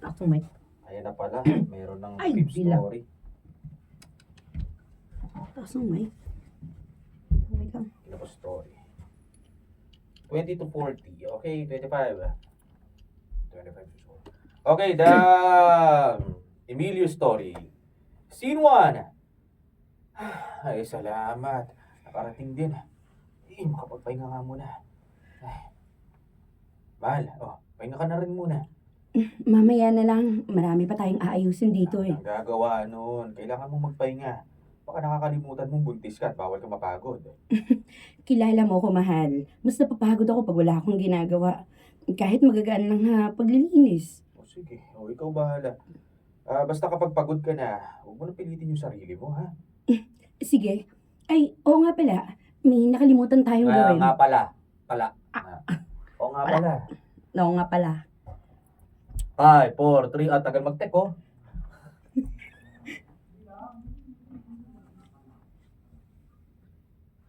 Ako may. Ayan na pala, mayroon ng Ay, trip bilang. story. Ako may. Wait lang. Kinapos story. 20 to 40. Okay, 25. 25 to 40. Okay, the Emilio story. Scene 1. Ay, salamat. Nakarating din. Makapagpahinga nga muna. Ay, mahal, pahinga ka na rin muna. Mamaya na lang. Marami pa tayong aayusin dito eh. Ang gagawa nun, kailangan mo magpahinga. Baka nakakalimutan mong buntis ka at bawal ka mapagod. Kilala mo ko, mahal. Mas napapagod ako pag wala akong ginagawa. Kahit magagaan lang ha, paglilinis. Sige, ikaw bahala. Basta kapag pagod ka na, huwag mo na pilitin yung sarili mo, ha? Sige. Ay, oo nga pala. May nakalimutan tayong gawin. Nga pala. Oo nga pala. Oo nga pala. 5, 4, 3, tagal mag-tech, oh.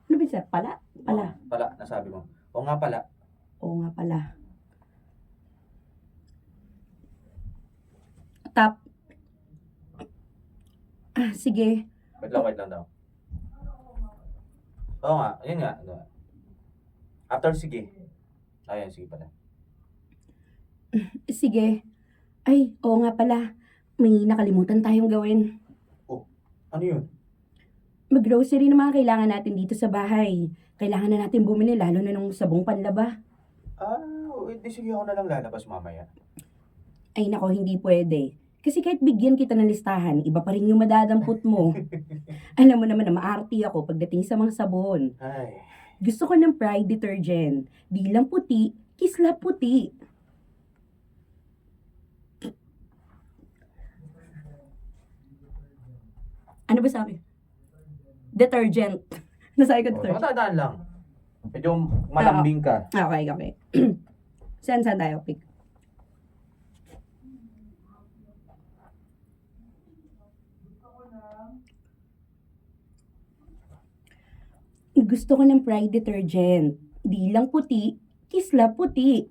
Ano ba siya? Pala? Pala. Pala, nasabi mo. Oo nga pala. Oo nga pala. Tap. Sige. Wait lang daw. Oo nga, yun nga. After sige. Ayan, sige pala. Sige. Ay, oo nga pala. May nakalimutan tayong gawin. Ano yun? Mag-grocery na mga kailangan natin dito sa bahay. Kailangan na natin bumili lalo na nung sabong panlaba. Di sige ako na lang lalabas mamaya. Ay nako, hindi pwede. Kasi kahit bigyan kita ng listahan, iba pa rin yung madadampot mo. Alam mo naman na maarte ako pagdating sa mga sabon. Ay, Gusto ko ng Pride detergent. Di lang puti, kisla puti. Ano ba sabi? Detergent. Nasabi ko detergent. matandaan lang. Medyo malambing ka. Okay. Saan tayo pick? Gusto ko ng Pride detergent. Di lang puti, kisla puti.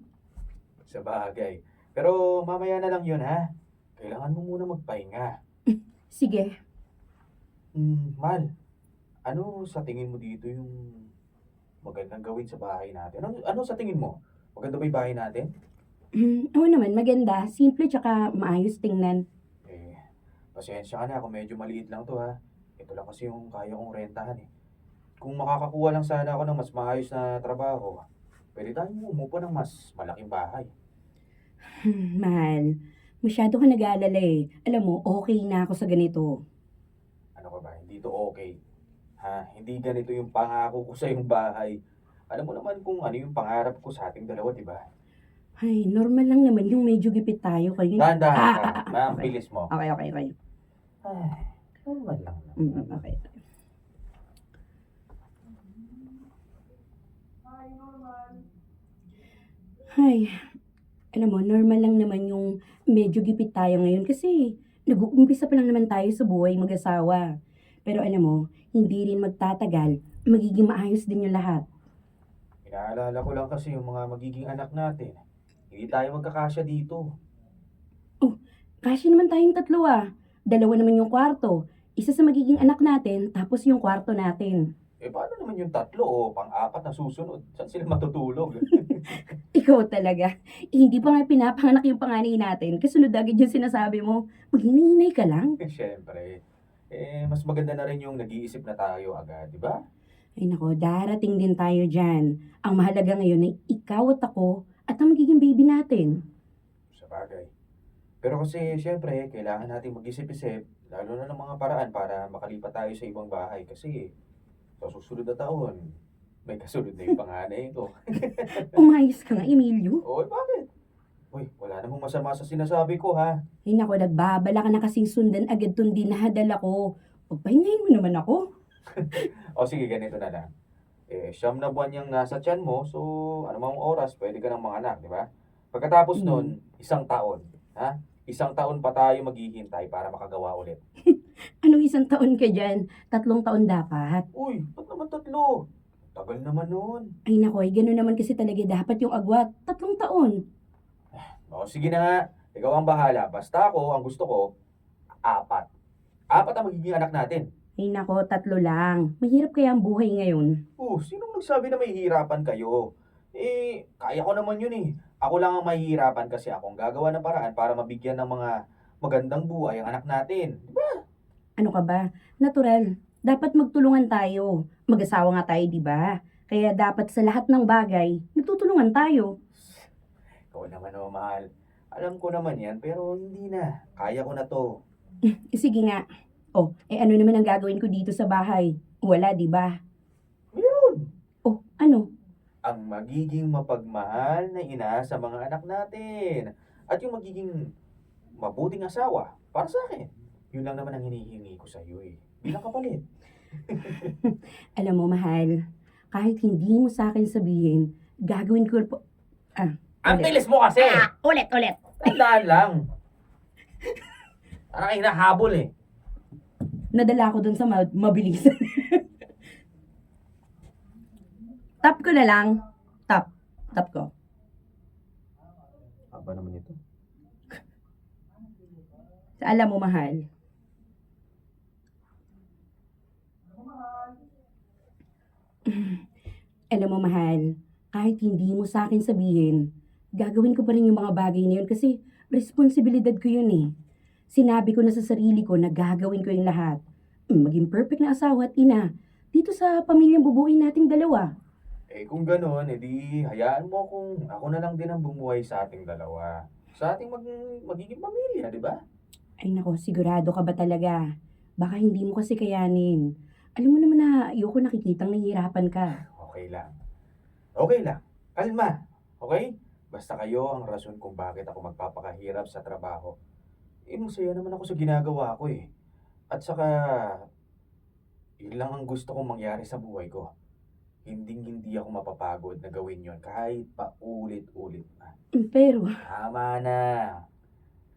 Sa bagay. Pero mamaya na lang yun, ha? Kailangan mo muna magpahinga. Sige. Mal, ano sa tingin mo dito yung magandang gawin sa bahay natin? Ano sa tingin mo? Maganda ba yung bahay natin? Oo naman, maganda. Simple tsaka maayos tingnan. Pasensya ka na kung medyo maliit lang to, ha? Ito lang kasi yung kaya kong rentahan, eh. Kung makakakuha lang sana ako ng mas maayos na trabaho, pwede tayong umupo ng mas malaking bahay. Mahal, masyado ka nag-aalala eh. Alam mo, okay na ako sa ganito. Ano ka ba? Hindi to okay. Ha? Hindi ganito yung pangako ko sa yung bahay. Alam mo naman kung ano yung pangarap ko sa ating dalawa, di ba? Ay, normal lang naman yung medyo gipit tayo kayo. Dahan-dahan ka. Ma'am, okay. bilis mo. Okay. Ay, normal lang. Okay. Ay, alam mo, normal lang naman yung medyo gipit tayo ngayon kasi nag-uumpisa pa lang naman tayo sa buhay mag-asawa. Pero alam mo, hindi rin magtatagal, magiging maayos din yung lahat. Inaalala ko lang kasi yung mga magiging anak natin. Hindi tayo magkakasya dito. Kasi naman tayong tatlo ah. Dalawa naman yung kwarto. Isa sa magiging anak natin, tapos yung kwarto natin. Paano naman yung tatlo o pang-apat na susunod? Saan sila matutulog? Ikaw talaga. Hindi pa nga pinapanganak yung panganay natin. Kasunod agad yung sinasabi mo. Maghininay ka lang. Siyempre. Mas maganda na rin yung nag-iisip na tayo agad, di ba? Ay nako, darating din tayo dyan. Ang mahalaga ngayon ay ikaw at ako at ang magiging baby natin. Sa bagay. Pero kasi, siyempre, kailangan natin mag-isip-isip, lalo na ng mga paraan para makalipat tayo sa ibang bahay. Kasi, sa susunod na taon, may kasunod na yung panganay ko. Umayos ka nga, Emilio. Bakit? Uy, wala namang masama sa sinasabi ko, ha? Ay nako, nagbabala ka na kasing sundan agad tong dinahadal ako. Pagpahingayin mo naman ako. Sige, ganito na lang. 9 buwan yung nasa tiyan mo, so, anumang oras, pwede ka ng mga anak, di ba? Pagkatapos nun, 1 taon, ha? 1 taon pa tayo maghihintay para makagawa ulit. Anong 1 taon ka dyan? 3 taon dapat. Uy, ba't naman 3? Tagal naman nun. Ay nako, gano'n naman kasi talaga dapat yung agwat. 3 taon. Sige na nga. Ikaw ang bahala. Basta ako, ang gusto ko, apat. Apat ang magiging anak natin. Ay nako, 3 lang. Mahirap kaya ang buhay ngayon. Sinong nagsabi na may hirapan kayo? Kaya ko naman yun eh. Ako lang ang mahihirapan kasi akong gagawa ng paraan para mabigyan ng mga magandang buhay ang anak natin. Diba? Ano ka ba? Natural. Dapat magtulungan tayo. Mag-asawa nga tayo, di ba? Kaya dapat sa lahat ng bagay, nagtutulungan tayo. Ikaw naman oh, mahal. Alam ko naman yan, pero hindi na. Kaya ko na to. Sige nga. Oh, ano naman ang gagawin ko dito sa bahay? Wala, di ba? Meron. Oh, ano? Ang magiging mapagmahal na ina sa mga anak natin. At yung magiging mabuting asawa para sa akin. Yun lang naman ang hinihingi ko sa iyo eh. Bilang kapalit. Alam mo, mahal, kahit hindi mo sa akin sabihin, gagawin ko po. Ang Ulit. tilis mo kasi! Ulit. Tandaan lang. Parang hinahabol eh. Nadala ko dun sa mabilisan. Tap ko na lang. Tap ko. Aba naman ito. Alam mo, mahal, alam mo, mahal, kahit hindi mo sa akin sabihin, gagawin ko pa rin yung mga bagay na yun kasi responsibilidad ko yun eh. Sinabi ko na sa sarili ko na gagawin ko yung lahat. Maging perfect na asawa at ina dito sa pamilyang bubuin nating dalawa. Kung gano'n, edi hayaan mo kung ako na lang din ang bumuhay sa ating dalawa. Sa ating magiging pamilya, di ba? Ay nako, sigurado ka ba talaga? Baka hindi mo kasi kayanin. Alam mo naman na ayoko nakikitang nahihirapan ka. Okay lang. Okay lang. Kalma. Okay? Basta kayo ang rason kung bakit ako magpapakahirap sa trabaho. Masaya naman ako sa ginagawa ko eh. At saka, yun lang ang gusto kong mangyari sa buhay ko. Hindi ako mapapagod na gawin yon kahit pa ulit-ulit pa. Pero, Tama na.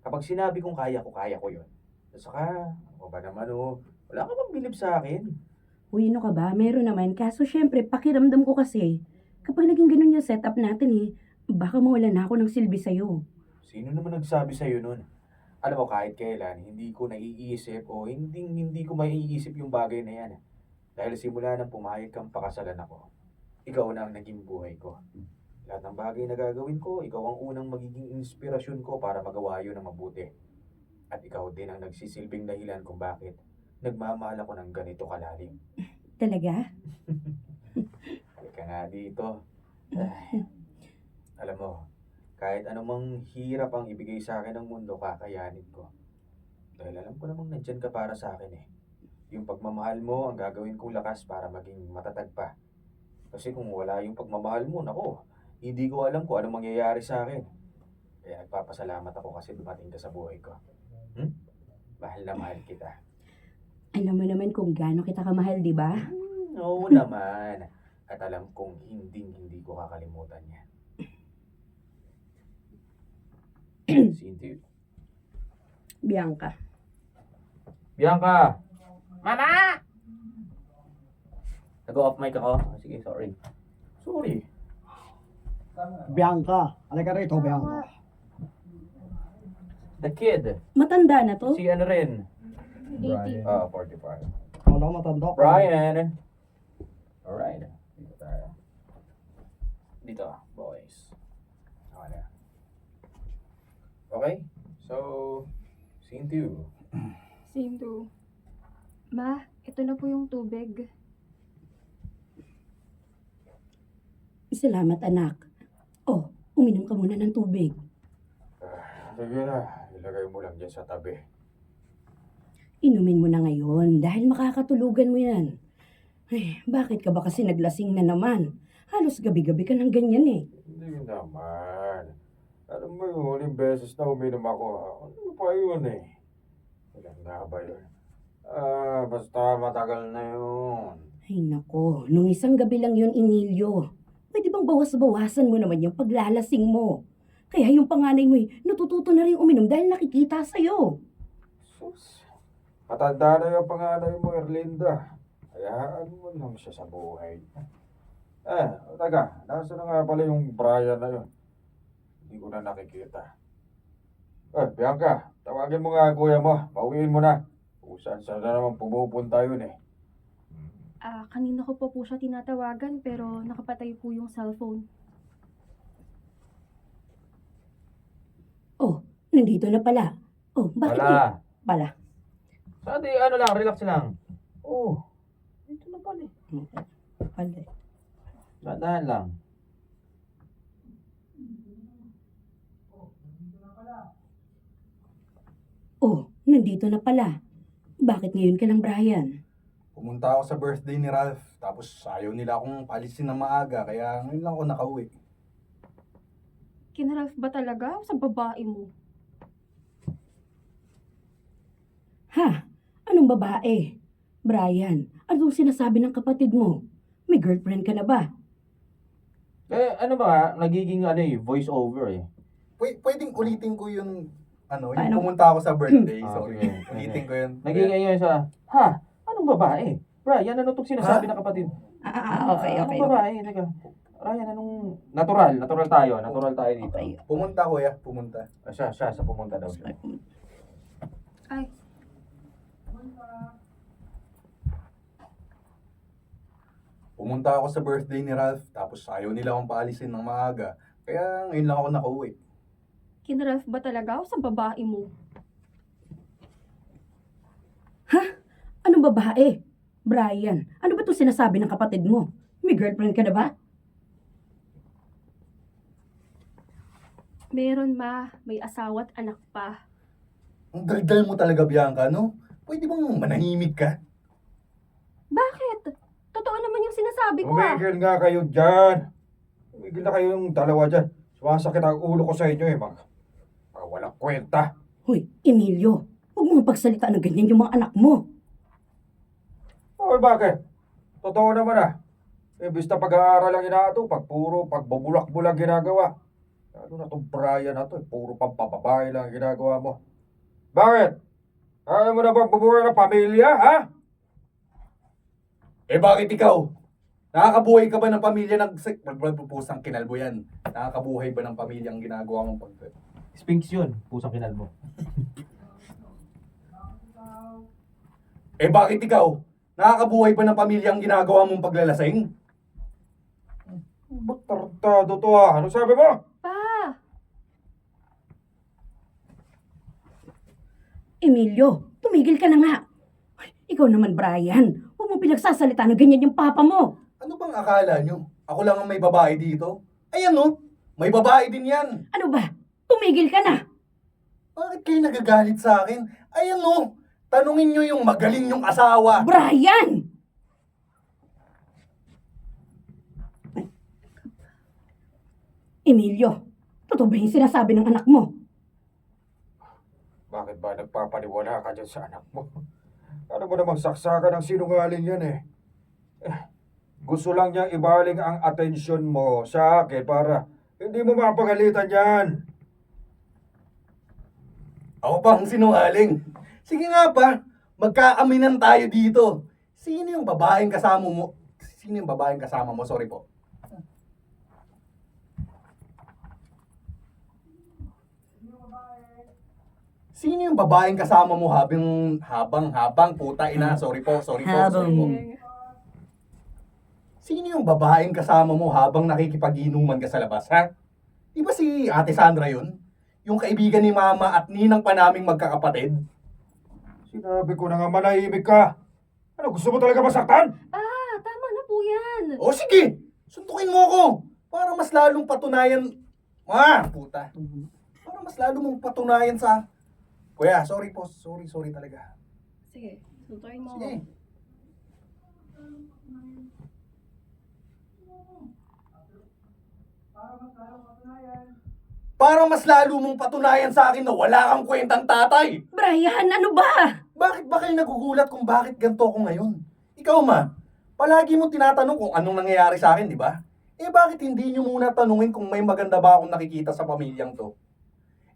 Kapag sinabi kong kaya ko yun. At saka, ako ba naman wala ka bang bilib sa akin? uy, ano ka ba? Meron naman. Kaso syempre, pakiramdam ko kasi, kapag naging ganun yung setup natin baka mawala na ako ng silbi sa'yo. Sino naman nagsabi sa'yo nun? Alam mo, kahit kailan, hindi ko naiisip o hindi ko maiisip yung bagay na yan. Dahil simula nang pumayag kang pakasalan ako, ikaw na ang naging buhay ko. Lahat ng bagay na gagawin ko, ikaw ang unang magiging inspirasyon ko para magawa yun ng mabuti. At ikaw din ang nagsisilbing dahilan kung bakit nagmamahal ako ng ganito kalalim. Talaga? Halika nga dito. Ay, alam mo, kahit anumang hirap ang ibigay sa akin ng mundo, kakayanin ko. Dahil alam ko namang nandyan ka para sa akin eh. Yung pagmamahal mo ang gagawin kong lakas para maging matatag pa. Kasi kung wala yung pagmamahal mo, nako, hindi ko alam kung anong mangyayari sa akin. Kaya nagpapasalamat ako kasi dumating ka sa buhay ko. Mahal na mahal kita. Alam mo naman kung gaano kita kamahal, di ba? Oo naman. At alam kong hindi ko kakalimutan yan. Cindy. Bianca. Bianca! Mama! Nag-off mic ako? Sige, sorry. Sorry. Bianca, halika rito, Bianca. The kid. Matanda na to? Si ano rin? Brian. 45. Wala matanda ka. Brian! Alright. Dito tayo. Dito, boys. Okay na. Okay? So, scene 2. Same to. Ma, ito na po yung tubig. Salamat, anak. Oh, uminom ka muna ng tubig. Sige na. Ilagay mo lang dyan sa tabi. Inumin mo na ngayon dahil makakatulugan mo yan. Ay, bakit ka ba kasi naglasing na naman? Halos gabi-gabi ka ng ganyan eh. Hindi naman. Alam mo yung huling beses na uminom ako. Ano pa yun eh? Ilan nga ba yun? Basta matagal na yun. Ay nako, nung isang gabi lang yun, Emilio. Pwede bang bawas-bawasan mo naman yung paglalasing mo? Kaya yung panganay mo natututo na rin uminom dahil nakikita sa'yo. Sus. Matanda na yung panganay mo, Erlinda. Hayaan mo lang siya sa buhay. Taga, nasa na nga pala yung Brian na yun? Hindi ko na nakikita. Bianca, tawagin mo nga ang kuya mo. Pauwiin mo na. Kung saan na naman pumupunta yun eh. Kanina ko pa po siya tinatawagan pero nakapatay po yung cellphone. Oh, nandito na pala. Oh, bakit Wala. pala? Sabi, ano lang, relax lang. Oh, ito na pala eh. Pala. Dahan lang. Oh, nandito na pala. Bakit ngayon ka lang, Brian? Pumunta ako sa birthday ni Ralph, tapos ayaw nila akong palisin na maaga, kaya ngayon lang ako nakauwi. Kina Ralph ba talaga o sa babae mo? Ha? Anong babae? Brian, anong sinasabi ng kapatid mo? May girlfriend ka na ba? Ano ba, nagiging voice over eh. Pwedeng ulitin ko yung, yung Paano? pumunta ako sa birthday, Ah, sorry. sige. Ulitin ko yun. Nagiging yun sa, anong babae? Brian, ano itong sinasabi ng kapatid? Okay. Anong babae? Teka, Brian, anong... Natural tayo dito. Okay. Pumunta kuya, pumunta. Siya, sa pumunta daw siya. Ay, Pumunta ako sa birthday ni Ralph, tapos ayaw nila akong paalisin ng maaga, kaya ngayon lang ako nakauwi. kina Ralph ba talaga o sa babae mo? Anong babae? Brian, ano ba itong sinasabi ng kapatid mo? May girlfriend ka na ba? Meron ma, may asawa at anak pa. Ang daldal mo talaga, Bianca, no? Pwede bang manahimik ka? Bakit? Totoo naman yung sinasabi ko Tumigil nga kayo dyan. Tumigil na kayong dalawa dyan. Sumasakit ang ulo ko sa inyo eh, mga walang kwenta. Hoy, Emilio, huwag mong pagsalita ng ganyan yung mga anak mo. Oy, bakit? Totoo naman ah. Imbis na pag-aaral ang inaatupag, puro pagbubulak-bulak ginagawa. Lalo na itong Brian na to, puro pampababae lang ang ginagawa mo. Bakit? Ayaw mo na bang bumuhay ng pamilya, ha? Bakit ikaw? Nakakabuhay ka ba ng pamilya ng... Pusang kinalbo yan. Nakakabuhay ba ng pamilya ang ginagawa mong pag... Sphinx yun, pusang kinalbo. Bakit ikaw? Nakakabuhay ba ng pamilya ang ginagawa mong paglalasing? Ba't tartado to ah? Ano sabi mo? Pa! Emilio, tumigil ka na nga. Ay, ikaw naman, Brian. Huwag mong pinagsasalita ng ganyan yung papa mo. Ano bang akala nyo? Ako lang ang may babae dito? Ayan no, may babae din yan. Ano ba? Tumigil ka na. Bakit kayo nagagalit sa akin? Ayan no, tanungin nyo yung magaling yung asawa. Brian! Ay. Emilio, totoo ba yung sinasabi ng anak mo? Bakit ba nagpapaniwala ka dyan sa anak mo? Ano mo namang saksakan ng sinungaling yan eh? Gusto lang niyang ibaling ang atensyon mo sa akin para hindi mo mapagalitan yan. Ako pa ang sinungaling. Sige nga pa, magkaaminan tayo dito. Sino yung babaeng kasama mo? Sino yung babaeng kasama mo? Sorry po. Sino yung babaeng kasama mo habang puta ina? Sorry po. Sorry po. Sino yung babaeng kasama mo habang nakikipag-inuman ka sa labas, ha? Di ba si Ate Sandra yun? Yung kaibigan ni Mama at ninang pa naming magkakapatid? Sinabi ko na nga manahimik ka. Ano, gusto mo talaga masaktan? Tama na po yan. O sige, suntukin mo ako para mas lalong patunayan... puta. Para mas lalong mong patunayan sa... Kuya, sorry po. Sorry talaga. Sige, suntuin mo. Sige. Para mas lalo mong patunayan sa akin na wala kang kwentang tatay. Brian, ano ba? Bakit ba kayo nagugulat kung bakit ganito ako ngayon? Ikaw ma, palagi mong tinatanong kung anong nangyayari sa akin, di ba? Bakit hindi nyo muna tanungin kung may maganda ba akong nakikita sa pamilyang to?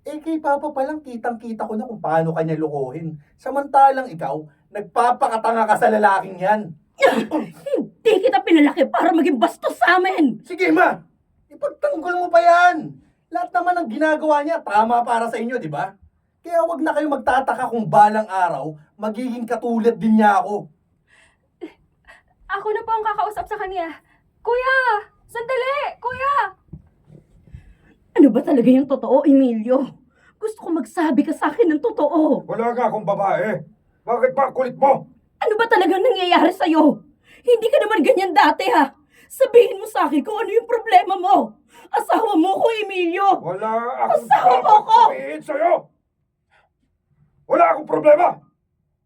Kay Papa palang kitang-kita ko na kung paano kanya lukuhin. Samantalang ikaw, nagpapakatanga ka sa lalaking yan. Hindi kita pinalaki para maging bastos sa amin. Sige ma, ipagtanggol mo pa yan. Lahat naman ng ginagawa niya, tama para sa inyo, di ba? Kaya wag na kayo magtataka kung balang araw, magiging katulad din niya ako. Ako na po ang kakausap sa kanya. Kuya! Sandali! Kuya! Ano ba talaga yung totoo, Emilio? Gusto ko magsabi ka sa akin ng totoo. Wala nga akong babae. Bakit ba kulit mo? Ano ba talagang nangyayari sa'yo? Hindi ka naman ganyan dati, ha? Sabihin mo sa akin kung ano yung problema mo. Asawa mo ko, Emilio. Wala akong Asawa mo dapat ko! sabihin sa'yo! Wala akong problema!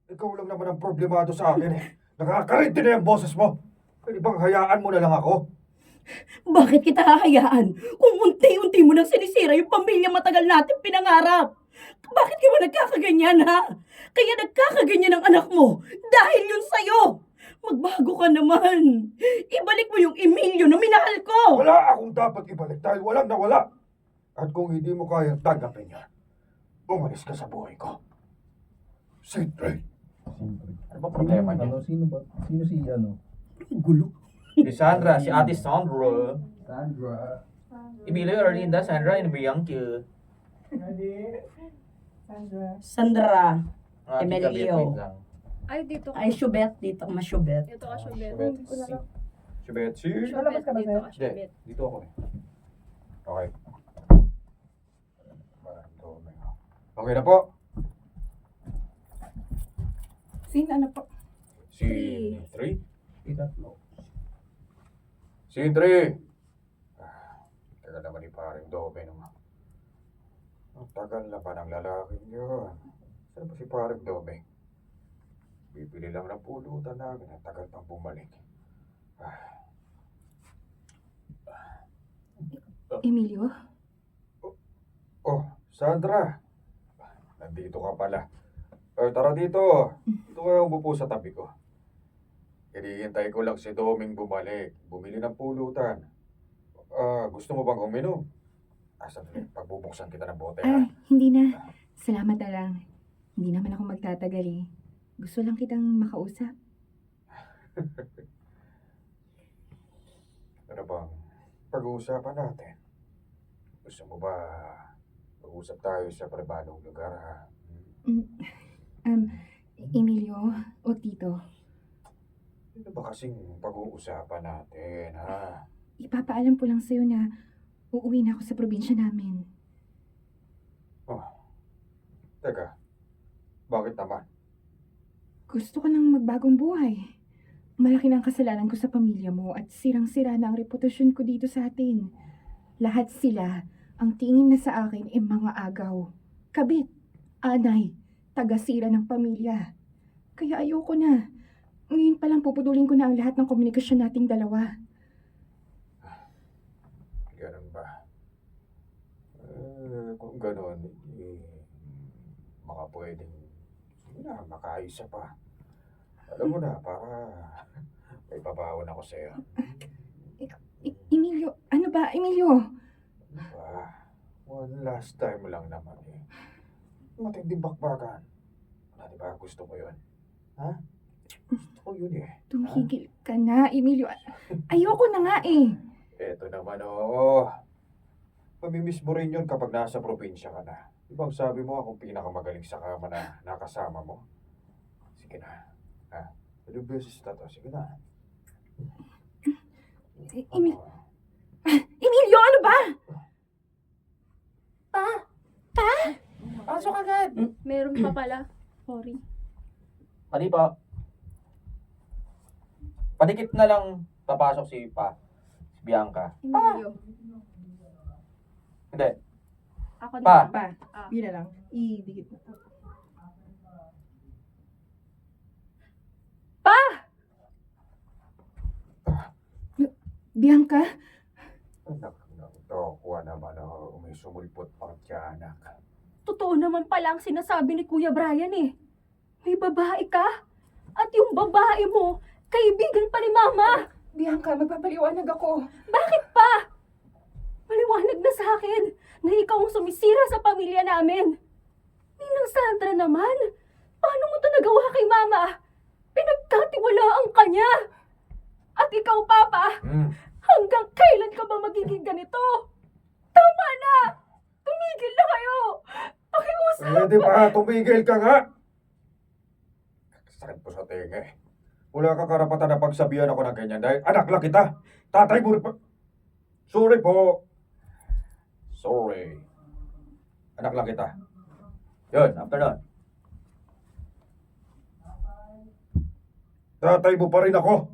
Ikaw lang naman ang problemado sa akin eh. Nakakarinti na yung boses mo. Pwede bang hayaan mo na lang ako? Bakit kita hahayaan kung unti-unti mo nang sinisira yung pamilya matagal natin pinangarap? Bakit ka ba nagkakaganyan, ha? Kaya nagkakaganyan ang anak mo dahil yun sa'yo. Magbago ka naman. Ibalik mo yung Emilio na minahal ko. Wala akong dapat ibalik dahil walang nawala. At kung hindi mo kayang tanggapin yan, umalis ka sa buhay ko. Siyempre. Ano ba problema niya? Sino ba? Sino si ano? Gulo. Si Sandra, si Ate Sandra. Sandra. Emilio, Erlinda, Sandra, and Bianca. Sandra. Ang ating Emilio. kabit, wait lang. Ay, dito ka. Ay, Shubet. Dito ka masyubet. Dito ka, Shubet. Shubet. Dito na lang. Shubet, si... Lalabas ka ba, Dito sir? ka, Hindi, Shubet. dito ako eh. Okay. Okay na po. Sino ano po? Scene 3. Scene 3. Tagal naman ni paring Dobe naman. Ang tagal na ba ng lalaking yun? Saan ba si paring Dobe? Bibili lang ng pulutan namin. Ang tagal pang bumalik. Emilio? Oh, Sandra. Nandito ka pala. Tara dito. Dito kayo umupo sa tabi ko. Hinihintay ko lang si Doming bumalik. Bumili ng pulutan. Gusto mo bang uminom? Sandali. Pagbubuksan kita ng bote, ha? Ay, hindi na. Salamat na lang. Hindi naman ako magtatagal eh. Gusto lang kitang makausap. Ano bang pag-uusapan natin? Gusto mo ba mag-usap tayo sa pribadong lugar, ha? Emilio o Tito, Ano ba kasing pag-uusapan natin, ha? ipapaalam ko lang sa'yo na uuwi na ako sa probinsya namin. Teka, bakit naman? Gusto ko nang magbagong buhay. Malaki na ang kasalanan ko sa pamilya mo at sirang-sira na ang reputasyon ko dito sa atin. Lahat sila, ang tingin na sa akin ay mga agaw, kabit, anay, taga-sira ng pamilya. Kaya ayoko na. Ngayon pa lang pupudulin ko na ang lahat ng komunikasyon nating dalawa. Ganun ba? Kung ganun, baka pwedeng, sige na, makaisa pa. Alam mo na, para may pabawan ako sa'yo. Emilio, ano ba? Emilio! One last time lang naman eh. Matinding bakbakan. Diba, gusto mo yun? Ha? Gusto ko yun eh. Tumigil ka na, Emilio. Ayoko na nga eh. Eto naman, oo. Mamimiss mo rin yun kapag nasa probinsya ka na. Ibang sabi mo akong pinakamagaling sa kama na nakasama mo. Sige na. Ha? Ilang beses na to. Sige na. Emilio, ano ba? Pasok agad! Meron pa pala. Sorry. Pati pa. Padikit na lang papasok si Bianca. Emilio. Hindi. Ako Pa. din. Pa, Ah. yun na lang. Idikit na. Bianca, Nakuha naman ako. May sumulpot pang tiyanak. Totoo naman pala ang sinasabi ni Kuya Brian eh. May babae ka? At yung babae mo, kaibigan pa ni Mama. Bianca, magpapaliwanag ako. Bakit pa? Maliwanag na sa akin na ikaw ang sumisira sa pamilya namin. Ninang Sandra naman, paano mo ito nagawa kay Mama? Pinagkatiwalaan ka niya. At ikaw, Papa, hanggang kailan ka ba magiging ganito? Tama na! Tumigil na kayo! Pakiusap Pwede ba tumigil ka nga? Sakit po sa tenga eh. Wala kang karapatan na pagsabihan ako ng ganyan dahil anak lang kita. Tatay mo rin pa. Sorry po. Sorry. Anak lang kita. Yun, after nun. Tatay mo pa rin ako.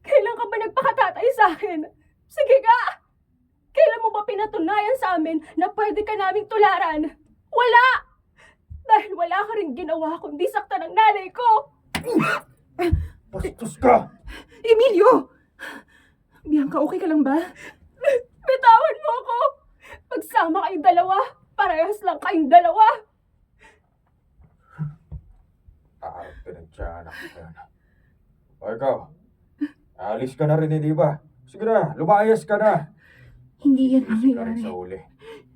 Kailan ka ba nagpakatatay sa akin? Sige nga! Kailan mo ba pinatunayan sa amin na pwede ka naming tularan? Wala! Dahil wala ka rin ginawa kundi sakta ng nanay ko! Bastos ka! Emilio! Bianca, okay ka lang ba? Bitawan mo ako! Pagsama kayong dalawa, parehas lang kayong dalawa! Pinagtiyanak ko yan. O ikaw, alis ka na rin eh, di ba? Sige na, lumayas ka na. Hindi yan Sisi ka rin mangyayari. sa uli.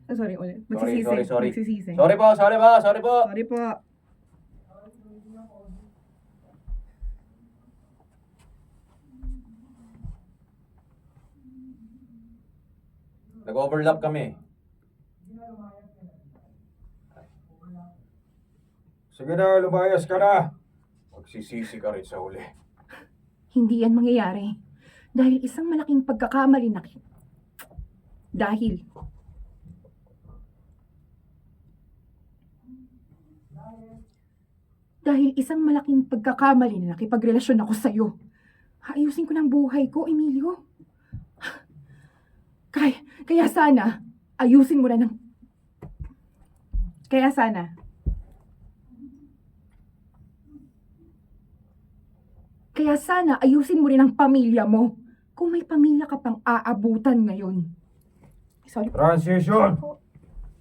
Sorry ulit. Sorry. Magsisisi. Sorry po. Sorry po. Nag-overlap kami. Sige na, lumayas ka na. Magsisisi ka rin sa uli. Hindi yan mangyayari. Dahil isang malaking pagkakamali na Dahil isang malaking pagkakamali na nakipagrelasyon ako sa'yo. Ayusin ko ng buhay ko, Emilio. Kaya sana, ayusin mo na ng... Kaya sana, ayusin mo rin ang pamilya mo. Kung may pamilya ka pang aabutan ngayon. Sorry. Transition!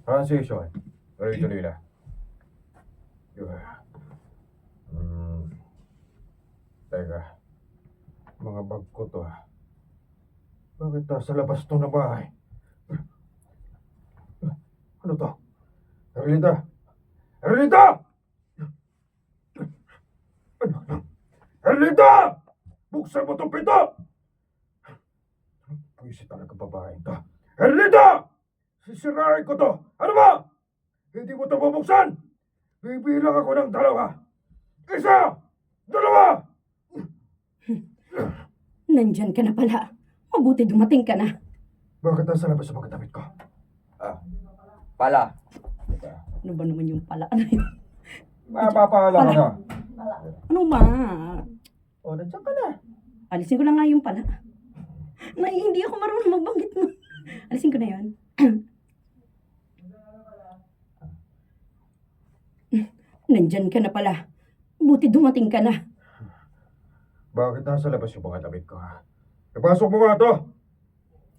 Transition. Tuloy-tuloy na. Teka. Mga bag ko to ah. Bakit nasa labas to na bahay? Ano to? Erlinda! Erlinda! Ano? Erlinda! Buksan mo tong pinto! Puwisit talaga babaeng to. Erlinda! Sisirain ko to! Ano ba? Hindi mo to bubuksan! Bibilang ako ng 2. 1! 2! Nandyan ka na pala. Mabuti dumating ka na. Bakit nasa labas ang mga damit ko? Pala. Ano ba naman yung pala na yun? Mapapahala ka na. Ano ma? O, nandiyan ka na. Alisin ko na nga yung pala. Hindi ako marunong magbanggit mo. Alisin ko na yun. Nandyan ka na pala. Buti dumating ka na. Bakit nasa labas yung mga damit ko ha? Ipasok mo nga to!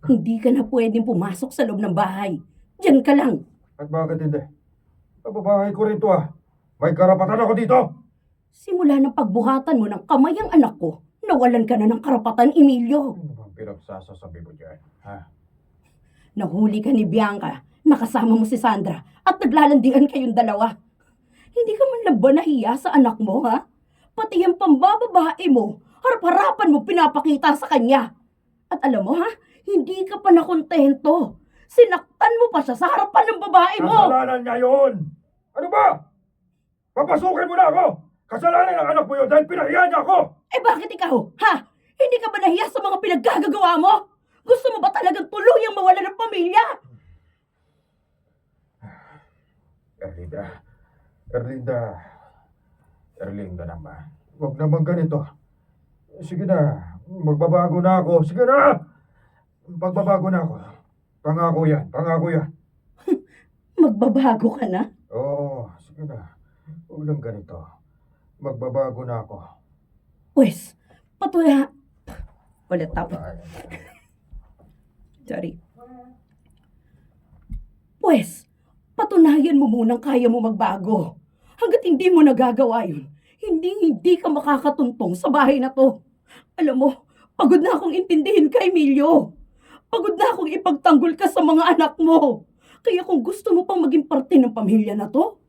Hindi ka na pwedeng pumasok sa loob ng bahay. Diyan ka lang. At bakit hindi? Pababahay ko rin to ha. May karapatan ako dito! Simula ng pagbuhatan mo ng kamay ang anak ko, nawalan ka na ng karapatan, Emilio. Ano bang pinagsasasabi mo dyan? Ha? Nahuli ka ni Bianca, nakasama mo si Sandra, at naglalandian kayong dalawa. Hindi ka man lang ba nahiya sa anak mo, ha? Pati yung pambababae mo, harap-harapan mo pinapakita sa kanya. At alam mo, ha? Hindi ka pa nakontento. Sinaktan mo pa siya sa harapan ng babae mo. Kasalanan niya yun! Ano ba? Papasukin mo na ako! Kasalanan ng anak mo yun dahil pinahiya niya ako! Eh bakit ikaw, ha? Hindi ka ba nahiya sa mga pinaggagawa mo? Gusto mo ba talagang tuluyang mawala ng pamilya? Erlinda naman. Huwag naman ganito. Sige na, magbabago na ako. Sige na! Magbabago na ako. Pangako yan. Magbabago ka na? Oo, sige na. Huwag lang ganito. Magbabago na ako. Pwes, patuya. Ulit tapos. Sorry. Pwes, patunayan mo munang kaya mo magbago. Hanggat hindi mo nagagawa yun, hindi ka makakatuntong sa bahay na to. Alam mo, pagod na akong intindihin ka, Emilio. Pagod na akong ipagtanggol ka sa mga anak mo. Kaya kung gusto mo pang maging parte ng pamilya na to,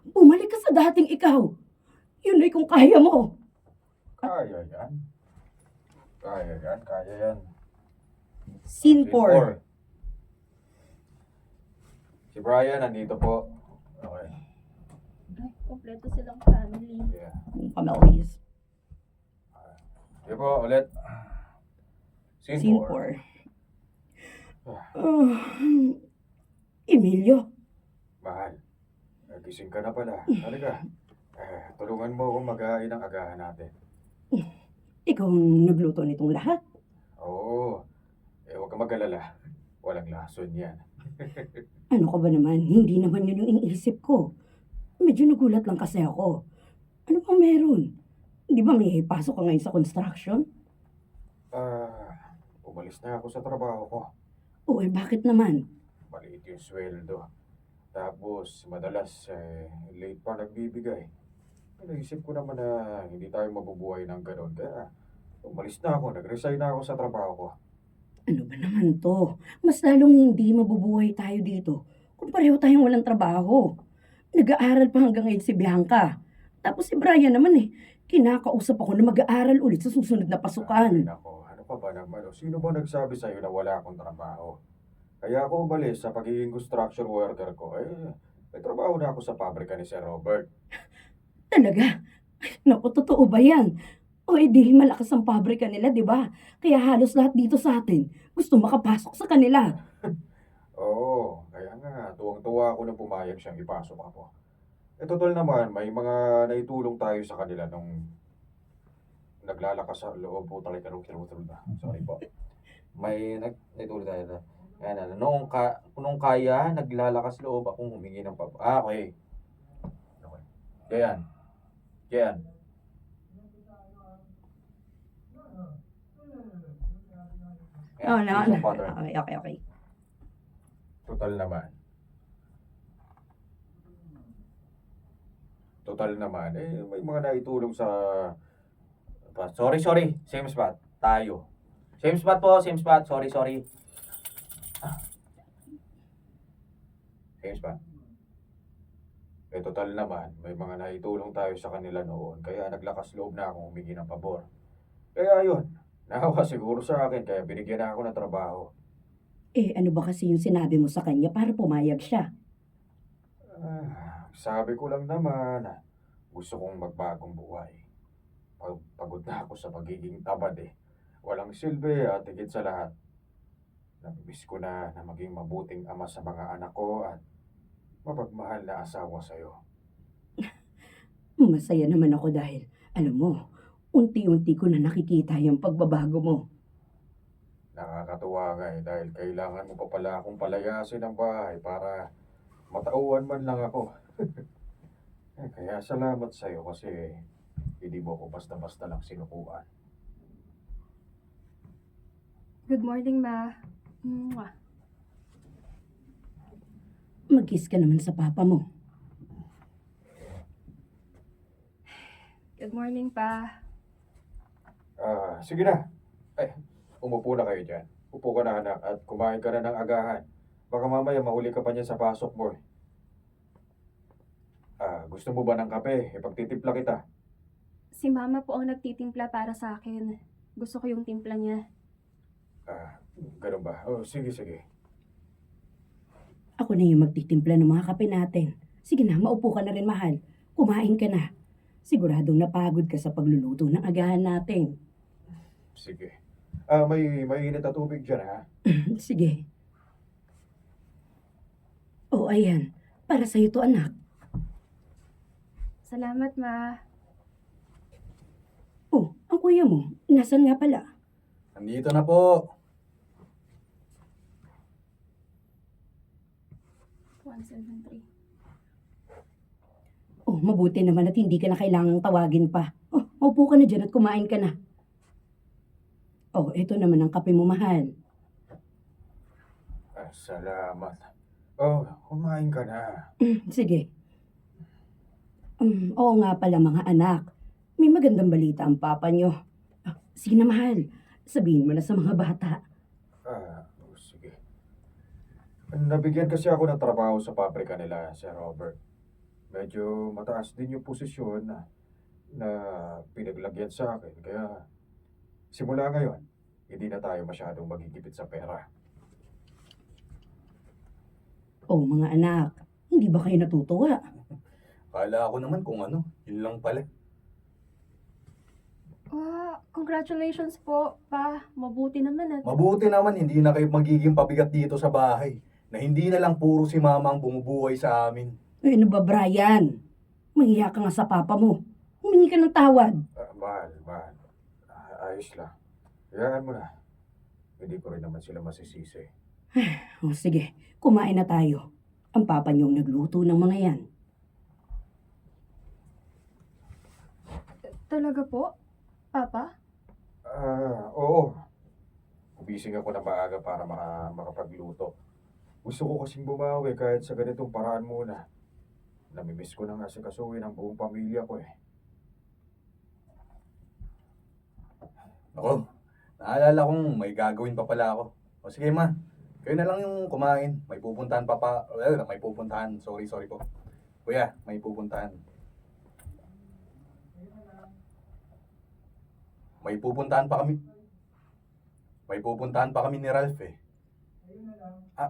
bumalik ka sa dating ikaw. Yun ay kung kaya mo. Kaya yan. Scene 4. Si Brian, nandito po. Kompleto silang family. Yeah. Kamaulis. Sige po, ulit. Scene Scene 4. 4. Emilio, Mahal, nagising ka na pala. Halika. Tulungan mo akong mag-aay ng agahan natin. ikaw ang nagluto nitong lahat. Oo. Huwag ka mag-alala. Walang lason yan. Ano ka ba naman? Hindi naman yun yung iniisip ko. Medyo nagulat lang kasi ako. Ano bang meron? Di ba may pasok ka ngayon sa construction? Umalis na ako sa trabaho ko. O bakit naman? Maliit yung sweldo. Tapos, madalas, late pa nagbibigay. Naisip ko naman na hindi tayo mabubuhay ng gano'n. Kaya, umalis na ako. Nag-resign na ako sa trabaho ko. Ano ba naman to? Mas lalong hindi mabubuhay tayo dito kung pareho tayong walang trabaho. Nag-aaral pa hanggang ngayon si Bianca. Tapos si Brian naman kinakausap ako na mag-aaral ulit sa susunod na Ay, pasukan. nako, ano pa ba naman? Sino ba nagsabi sa'yo na wala akong trabaho? Kaya ako umalis sa pagiging construction worker ko. May trabaho na ako sa pabrika ni Sir Robert. Talaga? Naku, totoo ba yan? O di malakas ang pabrika nila, di ba? Kaya halos lahat dito sa atin gusto makapasok sa kanila. Oo, kaya nga, tuwang-tuwa ako nung pumayag siyang ipasok ako. Total naman, may mga naitulong tayo sa kanila nung naglalakas sa loob po talaga nung na. Sorry po. May naitulong tayo na. Yan, nung kaya, naglalakas loob akong humingi ng okay. Okay. Yan. Yan. Oh, no, isang pattern. Okay. Total naman. May mga naitulong sa... Sorry. Same spot. Tayo. Same spot po, same spot. Sorry. Same spot. Total naman, may mga naitulong tayo sa kanila noon. Kaya naglakas loob na akong humingi ng pabor. Kaya yun, naawa siguro sa akin. Kaya binigyan na ako ng trabaho. Ano ba kasi yung sinabi mo sa kanya para pumayag siya? Sabi ko lang naman, gusto kong magbagong buhay. Pagod na ako sa pagiging tamad Walang silbi at higit sa lahat. Namimiss ko na maging mabuting ama sa mga anak ko at mapagmahal na asawa sa'yo. Masaya naman ako dahil, alam mo, unti-unti ko na nakikita yung pagbabago mo. Nakakatuwa nga dahil kailangan mo pa pala akong palayasin ng bahay para matauhan man lang ako. Kaya salamat sa'yo kasi hindi mo ako basta-basta lang sinukuan. Good morning, Ma. Mwah. Mag-kiss ka naman sa papa mo. Good morning, Pa. Sige na. Umupo na kayo dyan. Upo ka na anak at kumain ka na ng agahan. Baka mamaya mahuli ka pa niya sa pasok mo Gusto mo ba ng kape? Ipagtitimpla kita. Si Mama po ang nagtitimpla para sa akin. Gusto ko yung timpla niya. Ganun ba? Sige. Ako na yung magtitimpla ng mga kape natin. Sige na, maupo ka na rin, mahal. Kumain ka na. Siguradong napagod ka sa pagluluto ng agahan natin. Sige. May mainit na tubig dyan, ha? Sige. Ayan. Para sa'yo to, anak. Salamat, Ma. Ang kuya mo, nasan nga pala? Nandito na po. 173. Mabuti naman at hindi ka na kailangang tawagin pa. Maupo ka na dyan at kumain ka na. Ito naman ang kape mo, mahal. Salamat. Kumain ka na. Sige. Oo nga pala, mga anak. May magandang balita ang papa nyo. Sige na, mahal. Sabihin mo na sa mga bata. Sige. Nabigyan kasi ako ng trabaho sa pabrika nila, Sir Robert. Medyo mataas din yung posisyon na pinaglagyan sa akin. Kaya simula ngayon, hindi na tayo masyadong magigipit sa pera. Mga anak, hindi ba kayo natutuwa? Kala ko naman kung ano, yun lang pala. Congratulations po, pa. Mabuti naman at Mabuti naman hindi na kayo magiging pabigat dito sa bahay. Na hindi na lang puro si mama ang bumubuhay sa amin. Ay, ano ba, Brian? Mahiya ka nga sa papa mo. Humingi ka ng tawad. Mahal. Ayos lang. Hayaan mo na. Hindi ko rin naman sila masisisi. O sige, kumain na tayo. Ang papa niyong nagluto ng mga yan. talaga po, Papa? Oo. Gumising ako na maaga para makapagluto. Gusto ko kasing bumawi kahit sa ganitong paraan muna. Namimiss ko na nga si kasuhin ang buong pamilya ko eh. Ako, naalala kong may gagawin pa pala ako. O sige ma, kayo na lang yung kumain. May pupuntahan may pupuntahan. Sorry po. Kuya, may pupuntahan. May pupuntahan pa kami. May pupuntahan pa kami ni Ralph eh.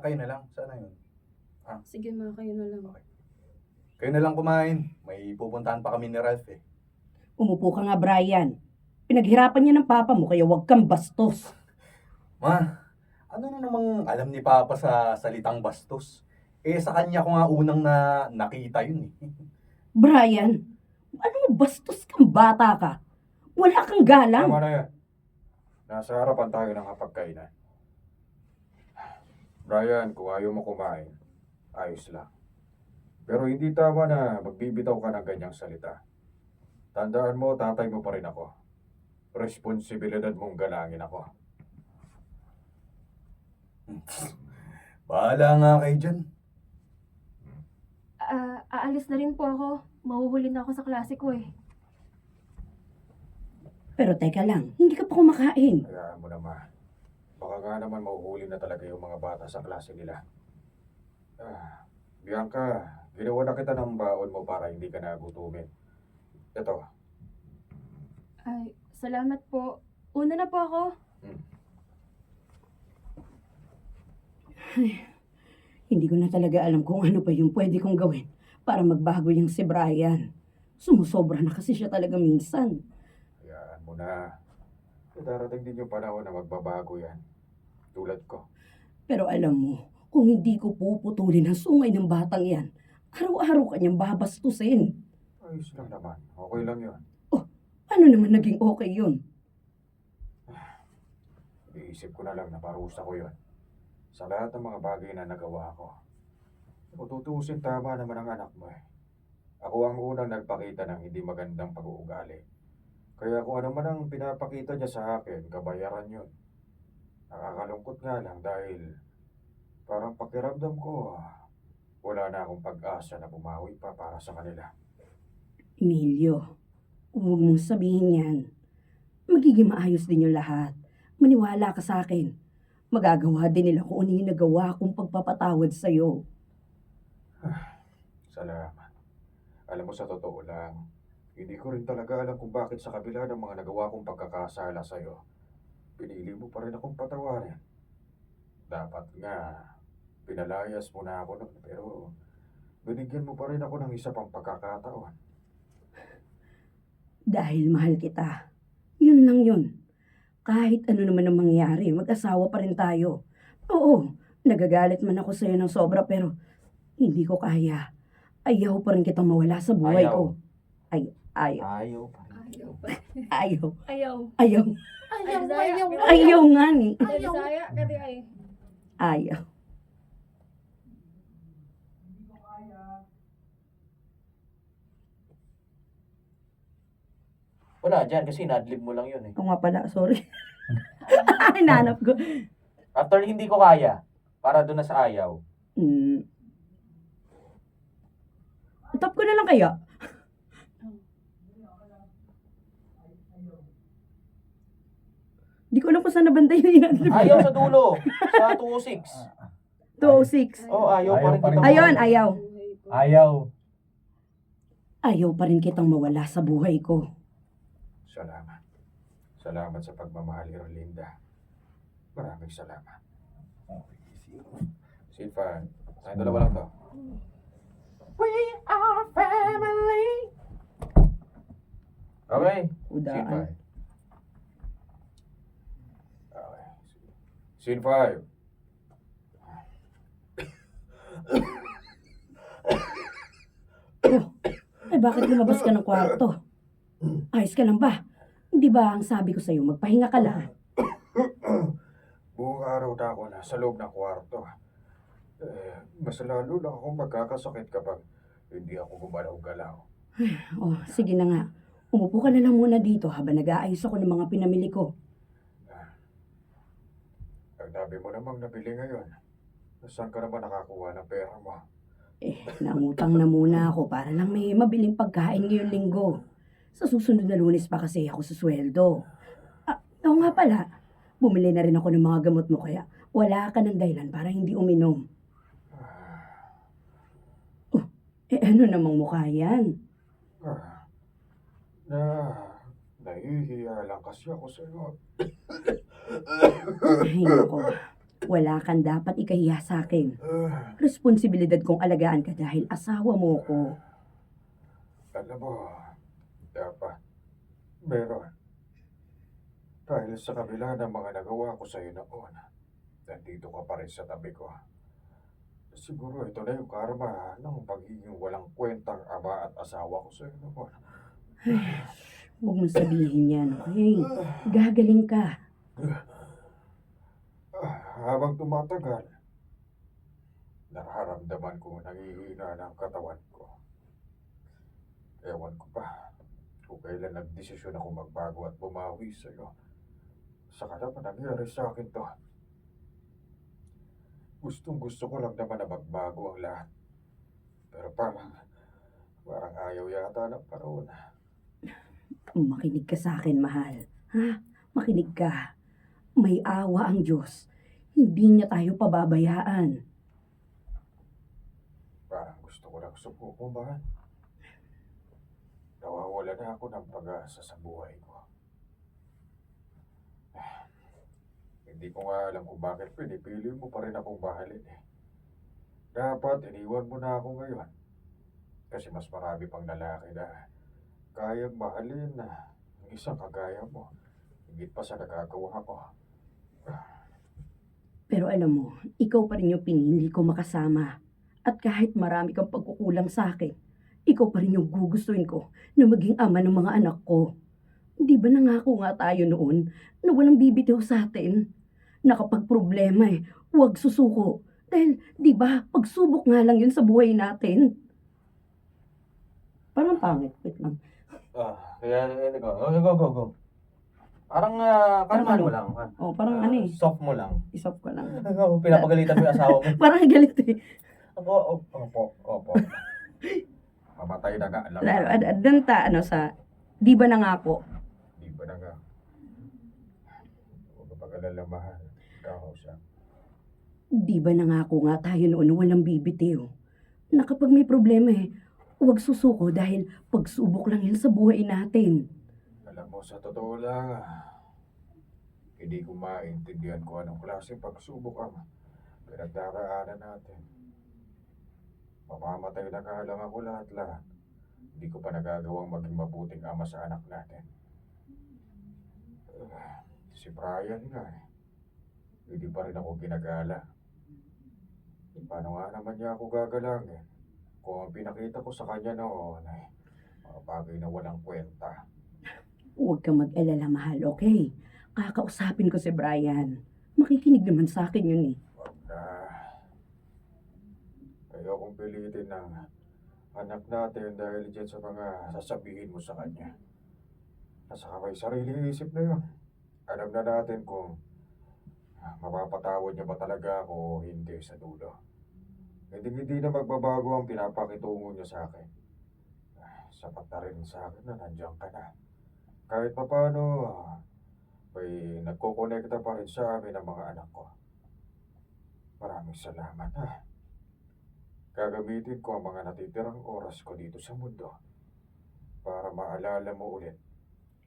Kayo na lang. Sana yun. Sige ma, kayo na lang. Kayo na lang kumain. May pupuntahan pa kami ni Ralph eh. Umupo ka nga, Brian. Pinaghirapan niya ng papa mo, kaya huwag kang bastos. Ma, ano na namang alam ni Papa sa salitang bastos? Sa kanya ko nga unang nakita yun eh. Brian, ano mo bastos kang bata ka? Wala kang galang. Tama na yan. Nasa harapan tayo ng hapagkainan. Brian, kung ayaw mo kumain, ayos lang. Pero hindi tama na magbibitaw ka ng ganyang salita. Tandaan mo, tatay mo pa rin ako. Responsibilidad mong galangin ako. Bahala nga kayo dyan. Aalis na rin po ako. Mahuhuli na ako sa klase ko eh. Pero teka lang, hindi ka pa kumakain. Hayaan mo naman. Baka nga naman mahuhuli na talaga yung mga bata sa klase nila. Bianca, ginawa na kita ng baon mo para hindi ka nagutumin. Ito. Ay, salamat po. Una na po ako. Hindi ko na talaga alam kung ano pa yung pwede kong gawin para magbago yung si Brian. Sumusobra na kasi siya talaga minsan. Hayaan mo na. Darating din yung panahon na magbabago yan. Tulad ko. Pero alam mo, kung hindi ko puputulin ang sungay ng batang yan, araw-araw kanyang babastusin. Ayos lang naman. Okay lang yun. Ano naman naging okay yun? Iisip ko na lang na parusa ko yun. Sa lahat ng mga bagay na nagawa ko. Kung tutuusin, tama naman ang anak mo eh. Ako ang unang nagpakita ng hindi magandang pag-uugali. Kaya kung ano man ang pinapakita niya sa akin, kabayaran yun. Nakakalungkot nga lang dahil parang pakiramdam ko, wala na akong pag-asa na bumawi pa para sa kanila. Emilio, huwag mong sabihin yan. Magiging maayos din yung lahat. Maniwala ka sa akin. Magagawa din nila kung ano yung nagawa kong pagpapatawad sa'yo. Salamat. Alam mo, sa totoo lang, hindi ko rin talaga alam kung bakit sa kabila ng mga nagawa kong pagkakasala sa'yo, pinili mo pa rin akong patawarin. Dapat nga, pinalayas mo na ako nun, pero binigyan mo pa rin ako ng isa pang pagkakataon. Dahil mahal kita. Yun lang yun. Kahit ano naman ang mangyari, mag-asawa pa rin tayo. Oo, nagagalit man ako sa'yo ng sobra pero hindi ko kaya. Ayaw pa rin kitang mawala sa buhay Ayaw. ko. Ayaw. Ayaw pa rin. Ayaw. Ayaw. Ayaw. Ayaw. Ayaw. Ayaw nga ni. Ayaw. Kadi ay. Ayaw. Wala dyan kasi nadlib mo lang yun eh. Oo nga pala, sorry. Hinanap ko. After hindi ko kaya, para doon na sa ayaw. Tap ko na lang kaya. Di ko alam kung saan nabanda yun. Ayaw sa dulo. Sa 206. 206. Oh, ayaw pa rin kita. Ayun, ayaw. Ayaw. Ayaw pa rin kitang mawala sa buhay ko. Salamat. Salamat sa pagmamahal, Erlinda. Maraming salamat. Silvan, tayong dalawa lang to. We are family. Tandaan. Okay. Scene 5. Oh, ay bakit lumabas ka ng kwarto? Ayos ka lang ba? Hindi ba ang sabi ko sa'yo, magpahinga ka lang? Buong araw na ako nasa loob ng kwarto. Mas lalo lang akong magkakasakit kapag hindi ako gumalaw-galaw. Oh, sige na nga. Umupo ka na lang muna dito habang nag-aayos ako ng mga pinamili ko. Ang dami mo namang nabili ngayon. Saan ka naman nakakuha ng pera mo? Nangutang na muna ako para lang may mabiling pagkain ngayong linggo. Sa susunod na Lunes pa kasi ako susweldo. Oo nga pala, bumili na rin ako ng mga gamot mo kaya wala ka ng dahilan para hindi uminom. Ano namang mukha yan? Nahihiya lang kasi ako sa iyo. Ay, nako. Wala kang dapat ikahiya sa akin. Responsibilidad kong alagaan ka dahil asawa mo ko. Alam mo, dapat meron. Dahil sa kabila ng mga nagawa ko sa iyo noon, nandito ka pa rin sa tabi ko. Siguro ito na yung karma ng pagiging walang kwentang ama at asawa ko sa iyo noon. Huwag mong sabihin yan, okay? Gagaling ka. Habang tumatagal, nararamdaman ko nangihina ng katawan ko. Ewan ko pa kung kailan nagdesisyon ako magbago at bumawi sa iyo. Saka naman nangyari sa akin to. Gustong gusto ko lang naman na magbago ang lahat. Pero parang ayaw yata ng panahon. Makinig ka sa akin, mahal. Ha? Makinig ka. May awa ang Diyos. Hindi niya tayo pababayaan. Parang gusto ko lang subuko ba? Nawawala na ako ng pag-asa sa buhay ko. Hindi ko nga alam kung bakit pinipili mo pa rin akong mahalin eh. Dapat iniwan mo na ako ngayon. Kasi mas marami pang lalaki na kayang mahalin na yung isang kagaya mo. Higit pa sa nagagawa ko. Pero alam mo, ikaw pa rin yung pinili ko makasama. At kahit marami kang pagkukulang sa akin, ikaw pa rin yung gugustuhin ko na maging ama ng mga anak ko. Di ba nangako nga tayo noon na walang bibitiw sa atin? Na kapag problema huwag susuko. Dahil, di ba, pagsubok nga lang yun sa buhay natin. Parang pangit. Wait lang. Go. Parang kalmahan mo lang. Parang Soft mo lang. Isop ko lang. Pinapagalitan mo yung asawa mo. Parang galit eh. Opo. Mamatay na nga alam. Doon sa, di ba nangako? Di ba na nga? Huwag ka pag-alala, mahal. Ikaw siya. Di ba nangako nga tayo noon na walang bibitiw? Na kapag may problema huwag susuko dahil pagsubok lang yun sa buhay natin. Alam mo, sa totoo lang, hindi ko maintindihan kung anong klaseng pagsubok ang pinagdaraanan natin. Mamamatay na nga lang ako lahat-lahat. Hindi ko pa nagagawang maging mabuting ama sa anak natin. Si Brian nga hindi pa rin ako ginagala. Paano nga naman niya ako gagalangin? Kung ang pinakita ko sa kanya noon mga bagay na walang kwenta. Huwag kang mag-alala, mahal, okay? Kakausapin ko si Brian. Makikinig naman sa akin yun eh. Wag na. Ayokong pilitin ng anak natin dahil dyan sa mga sasabihin mo sa kanya. Nasa may sariling isip na yun. Alam na natin kung mapapatawad niya ba talaga ako o hindi sa dulo. Hindi na magbabago ang pinapakitungo niya sa akin. Sapat na rin sa akin na nandiyan ka na. Kahit pa paano, may nagkokonekta pa rin sa amin ang mga anak ko. Maraming salamat Gagamitin ko ang mga natitirang oras ko dito sa mundo para maalala mo ulit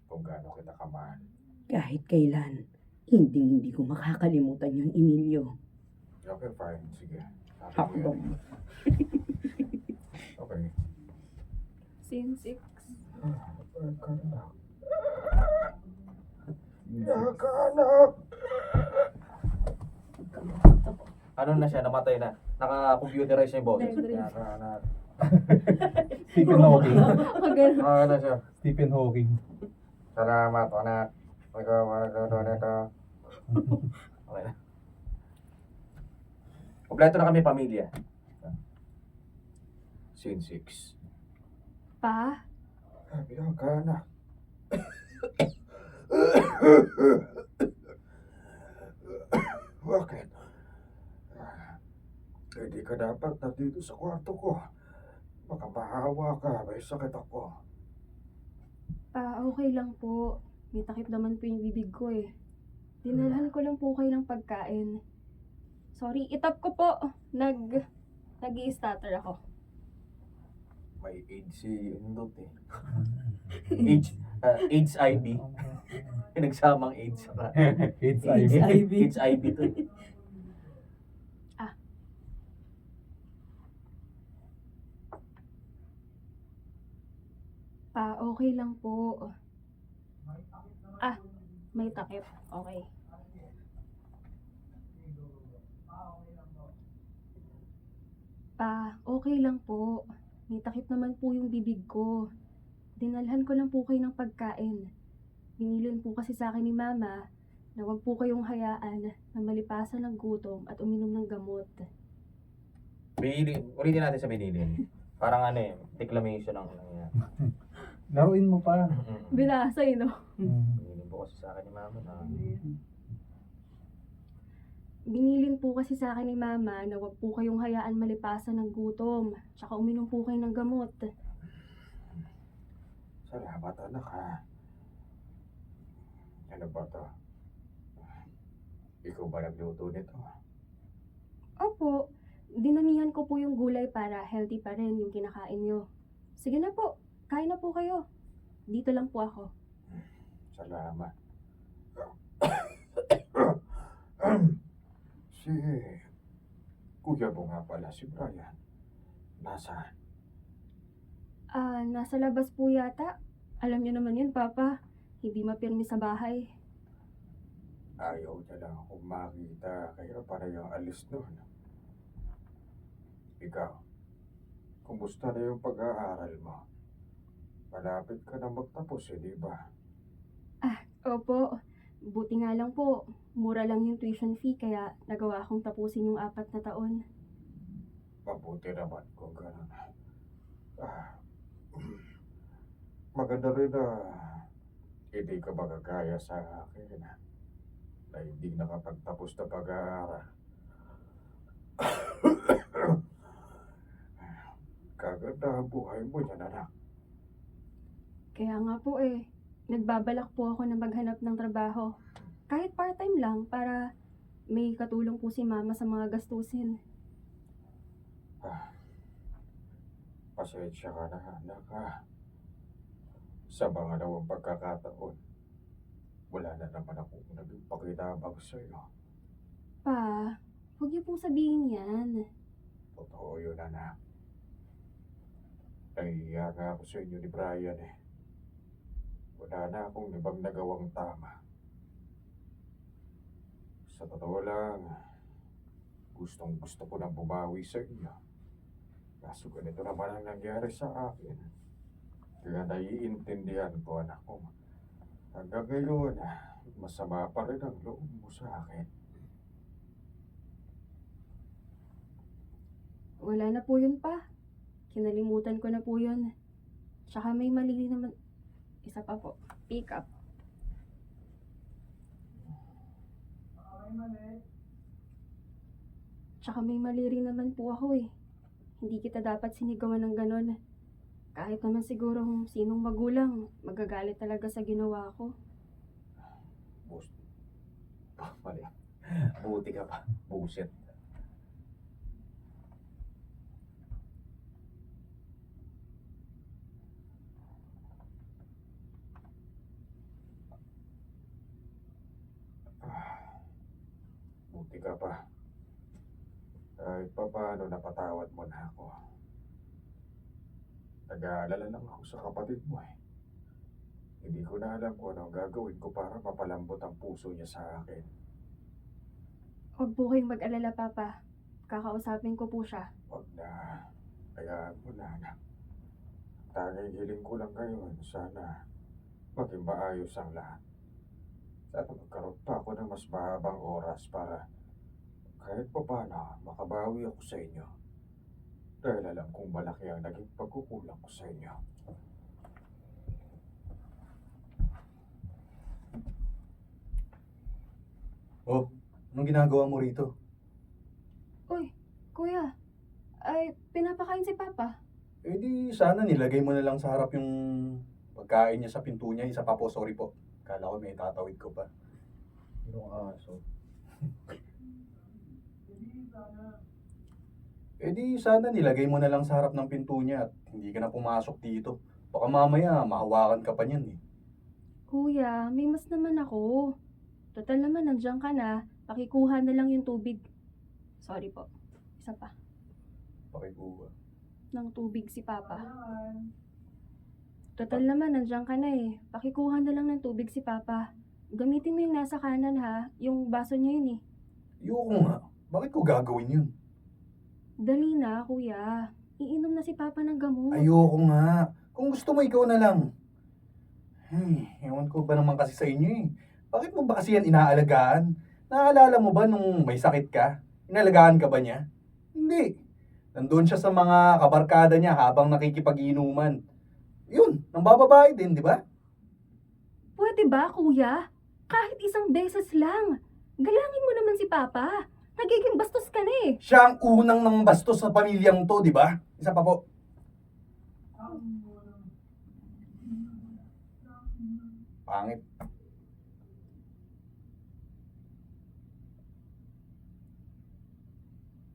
kung gaano kita kamahal. Kahit kailan, hindi ko makakalimutan yung Emilio. Okay, fine. Sige. Hakbang. Okay. Scene 6. Karna. Ya ka, anak. Ano na siya, namatay na. Naka-computerize na yung boses. Dendrites. Ya ka, anak. Stephen Hawking. Ganun. Ano siya? Stephen Hawking. Salamat, anak. Ikaw, nito. Okay na. Kompleto na kami pamilya. Scene 6. Pa, Ya ka, anak. Bakit? Hindi ka dapat nandito sa kwarto ko. Baka mahawa ka, may sakit ako. pa, okay lang po. May takip naman po yung bibig ko eh. Dinalhan ko lang po kayo ng pagkain. Sorry, itap ko po. Nag-i-stutter ako. May AIDS si Indot eh. AIDS IB. Pinagsamang AIDS. AIDS AIDS IV. IV. AIDS IB to eh. Pa, okay lang po. May takip. Okay. Pa, okay lang po. May takip naman po yung bibig ko. Dinalhan ko lang po kayo ng pagkain. Binilin po kasi sa akin ni Mama na wag po kayong hayaan na malipasan ng gutom at uminom ng gamot. Ulitin natin sa binilin. Parang ano eh, declamation ang ano yan. Laruin mo pa. Binasa no? Binilin po kasi sa akin ni Mama na Binilin po kasi sa akin ni Mama na wag po kayong hayaan malipasan ng gutom. Tsaka uminom po kayo ng gamot. Salamat, anak, ha. Ano ba to? Ikaw ba nagluto nito? Opo, dinamihan ko po yung gulay para healthy pa rin yung kinakain nyo. Sige na po, kain na po kayo. Dito lang po ako. Salamat. Si kuya mo nga pala, si Brian. Nasaan? Nasa labas po yata. Alam niyo naman yun, Papa. Hindi mapirmi sa bahay. Ayaw niya lang akong makita, kaya parang alis nun. Ikaw, kumusta na yung pag-aaral mo? Malapit ka na magtapos, di ba? Opo, buti nga lang po. Mura lang yung tuition fee kaya nagawa akong tapusin yung 4 na taon. Mabuti naman kung gano'n. Maganda rin na hindi ka magagaya sa akin na hindi nakapagtapos na pag-aaral. Kaganda ang buhay mo yan, anak. Kaya nga po nagbabalak po ako na maghanap ng trabaho. Kahit part-time lang para may katulong po si Mama sa mga gastusin. Pasensya ka na, anak, ha. Sa pangalawang pagkakataon, wala na naman akong naging pakinabang sa'yo. Pa, huwag niyo pong sabihin yan. Totoo yun, anak. Nahihiya nga ako sa inyo ni Brian eh. Wala na akong ibang nagawang tama. Sa totoo lang, gustong gusto ko nang bumawi sa inyo. Kaso ganito naman ang nangyari sa akin. Kaya naiintindihan ko, anak ko. Hanggang ngayon, masama pa rin ang loob mo sa akin. Wala na po yun pa. Kinalimutan ko na po yun. Tsaka may mali naman. Isa pa po. Pick up. Tsaka may mali rin naman po ako eh. Hindi kita dapat sinigawan ng ganon. Kahit naman siguro sinong magulang, magagalit talaga sa ginawa ko. mali. Buti ka pa. Buset. Buti ka pa. Kahit pa paano napatawad mo na ako. Nag-aalala lang ako sa kapatid mo eh. Hindi ko na alam kung anong gagawin ko para mapalambot ang puso niya sa akin. Huwag po kayong mag-alala, Papa. Kakausapin ko po siya. Wag na. Hayaan mo na, anak. Tanging hiling ko lang ngayon, sana maging maayos ang lahat. Sana magkaroon pa ako ng mas mahabang oras para kahit pa paano makabawi ako sa inyo. Dahil alam kong malaki ang naging pagkukulang ko sa inyo. Oh, anong ginagawa mo rito? Uy, kuya. Ay, pinapakain si Papa. Eh di sana nilagay mo na lang sa harap yung pagkain niya sa pinto niya. Isa pa po, sorry po. Kala ko may tatawid ko pa. Yung aso. Eh di sana nilagay mo na lang sa harap ng pinto niya at hindi ka na pumasok dito. Baka mamaya mahawakan ka pa niyan eh. Kuya, may mas naman ako. Total naman, nandiyan ka na. Pakikuha na lang yung tubig. Sorry po. Isa pa. Pakikuha. Ng tubig si Papa. Total naman, nandiyan ka na eh. Pakikuha na lang ng tubig si Papa. Gamitin mo yung nasa kanan ha. Yung baso niya yun eh. Ayoko nga. Bakit ko gagawin yun? Dali na, kuya. Iinom na si Papa ng gamot. Ayoko nga. Kung gusto mo, ikaw na lang. Ay, ewan ko ba naman kasi sa inyo eh. Bakit mo ba kasi yan inaalagaan? Naalala mo ba nung may sakit ka? Inalagaan ka ba niya? Hindi. Nandun siya sa mga kabarkada niya habang nakikipag-inuman. Yun, nang bababae din, di ba? Pwede ba, kuya? Kahit isang beses lang. Galangin mo naman si Papa. Nagiging bastos ka na eh. Siya ang unang nang bastos sa pamilyang to, di ba? Isa pa po. Pangit.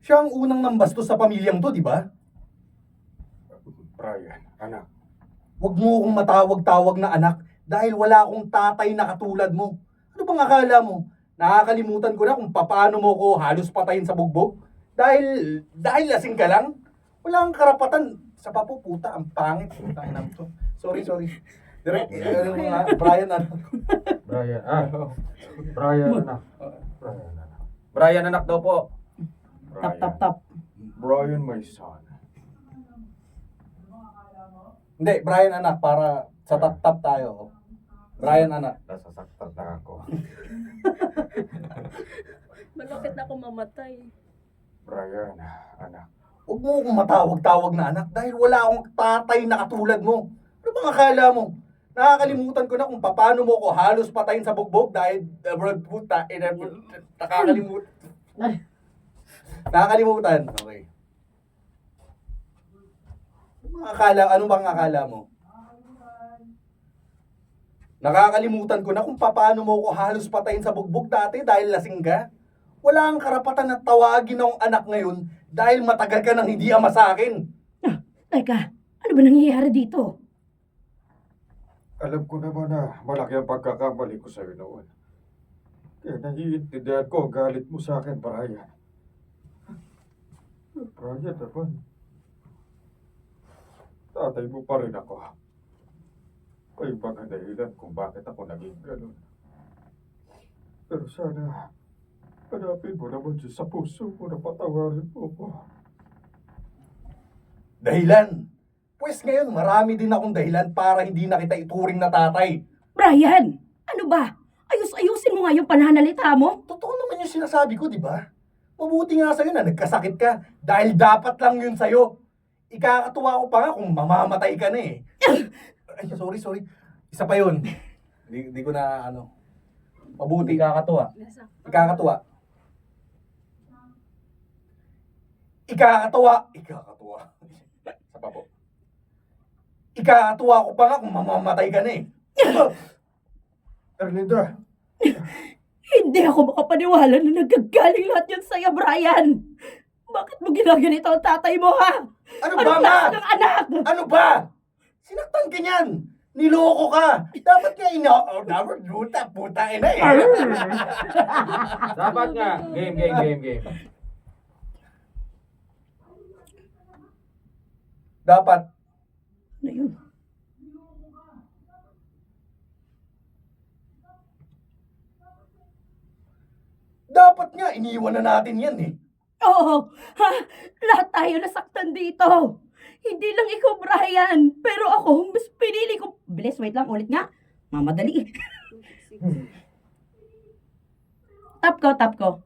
Siya ang unang nang bastos sa pamilyang to, di ba? Brian, anak, Huwag mo akong matawag-tawag na anak dahil wala akong tatay na katulad mo. Ano bang akala mo? Nakakalimutan ko na kung paano mo ko halos patayin sa bugbog? Dahil lasing ka lang? Wala kang karapatan. Sa papuputa, ang pangit. Putang ina to. Sorry. Direk, ano mo nga, Brian, ano? Brian, Brian, anak. Brian, anak. Brian, anak daw po. Tap. Brian, my son. Hindi, Brian anak, para sa tap-tap tayo. Brian anak. Nasasaktan na ako. Malapit na ako mamatay. Brian, anak. Huwag mo akong matawag-tawag na anak dahil wala akong tatay na katulad mo. Ano bang akala mo? Nakakalimutan ko na kung paano mo ko halos patayin sa bugbog dahil nakakalimutan. Okay. Ano bang akala mo? Nakakalimutan ko na kung paano mo ko halos patayin sa bugbog dati dahil lasing ka. Wala kang karapatan na tawagin ng anak ngayon dahil matagal ka nang hindi ama sa akin. Teka, ano ba nangyayari dito? Alam ko naman na malaki ang pagkakamali ko sa'yo noon. Kaya naiintindihan ko ang galit mo sa akin, Brian. Brian naman. Tatay mo pa rin ako. May mga dahilan kung bakit ako naging ganun. Pero sana, hanapin mo naman siya sa puso mo na patawarin mo ko. Dahilan? Pues ngayon, marami din akong dahilan para hindi na kita ituring na tatay. Brian, ano ba? Ayusin mo nga yung pananalita mo. Totoo naman yung sinasabi ko, di ba? Mabuti nga sa'yo na nagkasakit ka dahil dapat lang yun sa'yo. Ikakatuwa ko pa nga kung mamamatay ka na eh. Ay, sorry. Isa pa yun. Di ko na mabuti. Kakatuwa. Ikakatuwa. Isa pa po. Ikakatuwa ko pa nga kung mamamatay ka na eh. Erlinda, Hindi ako makapaniwala na nagkagaling lahat yan sa'yo, Brian. Bakit mo ginaganito ang tatay mo, ha? Ano Ano ba, ma? klase ng anak? Ano ba? Sinaktan ka niyan. Niloko ka. Dapat nga dapat puta ina eh. Dapat nga. Game. Dapat. Ano yun? Dapat nga, iniwan na natin yan eh. Oo, ha? Lahat tayo nasaktan dito. Hindi lang ikaw, Brian. Pero ako, mas pinili ko... Bilis, wait lang, ulit nga. Mamadali. Tap ko, tap ko.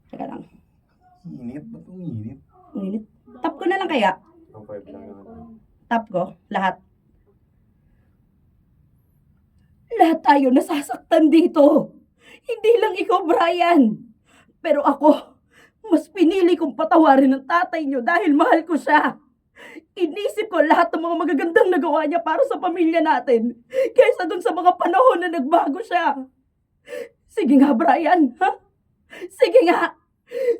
Teka lang. Init, ba't uminit? Uminit. Tap ko na lang kaya. Yung 5 lang naman. Tap ko, lahat. Lahat tayo nasasaktan dito. Hindi lang ikaw, Brian. Pero ako, mas pinili kong patawarin ng tatay niyo dahil mahal ko siya. Inisip ko lahat ng mga magagandang nagawa niya para sa pamilya natin kaysa dun sa mga panahon na nagbago siya. Sige nga, Brian. Ha? Sige nga.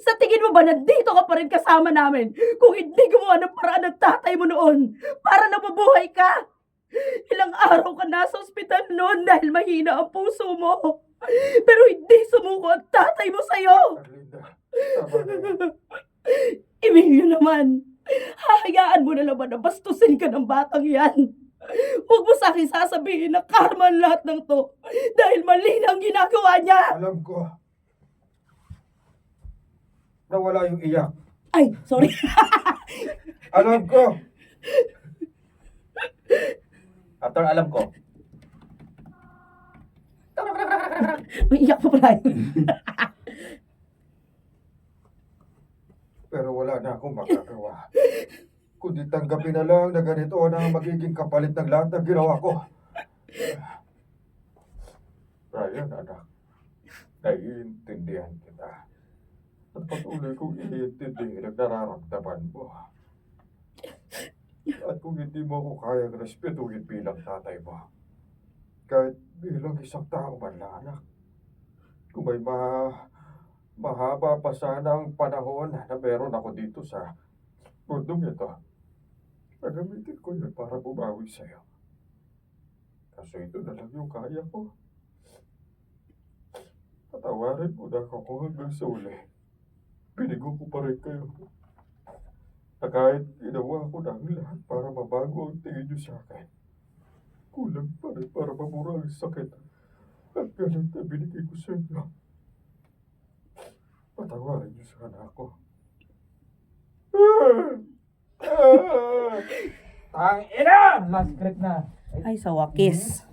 Sa tingin mo ba nandito ka pa rin kasama namin kung hindi gumawa ng paraan ng tatay mo noon para nabubuhay ka? Ilang araw ka nasa ospital noon dahil mahina ang puso mo. Pero hindi sumuko ang tatay mo sa'yo. Arlinda, tama na yan. Emilio naman, hahayaan mo na naman na bastusin ka ng batang yan. Huwag mo sa akin sasabihin na karma ang lahat ng to dahil mali na ang ginagawa niya. Alam ko. Nawala yung iyak. Ay, sorry. Alam ko. After alam ko, May iyak pa pala. Pero wala na akong magagawa. Kundi tanggapin na lang na ganito na ang magiging kapalit ng lahat ng ginawa ko. Brian, anak. Naiintindihan kita. At patuloy kong iniintindihan ang nararamdaman mo. At kung hindi mo ako kayang respetuhin bilang tatay mo, kahit bilang isang tao man lang, anak, kung may mahaba pa sana ang panahon na meron ako dito sa mundong ito, gagamitin ko yun para bumawi sa'yo. Kaso ito na lang yung kaya ko. Patawarin mo na ako kung hanggang sa uli. Binigo ko pa rin kayo. Na kahit ginawa ko ng lahat para mabago ang tingin niyo sa akin, kulang pa rin para mamura ang sakit at galit na binigay ko sa inyo. Patawarin niyo sana ako. Tang ina! Last script na. Ay, sa wakis.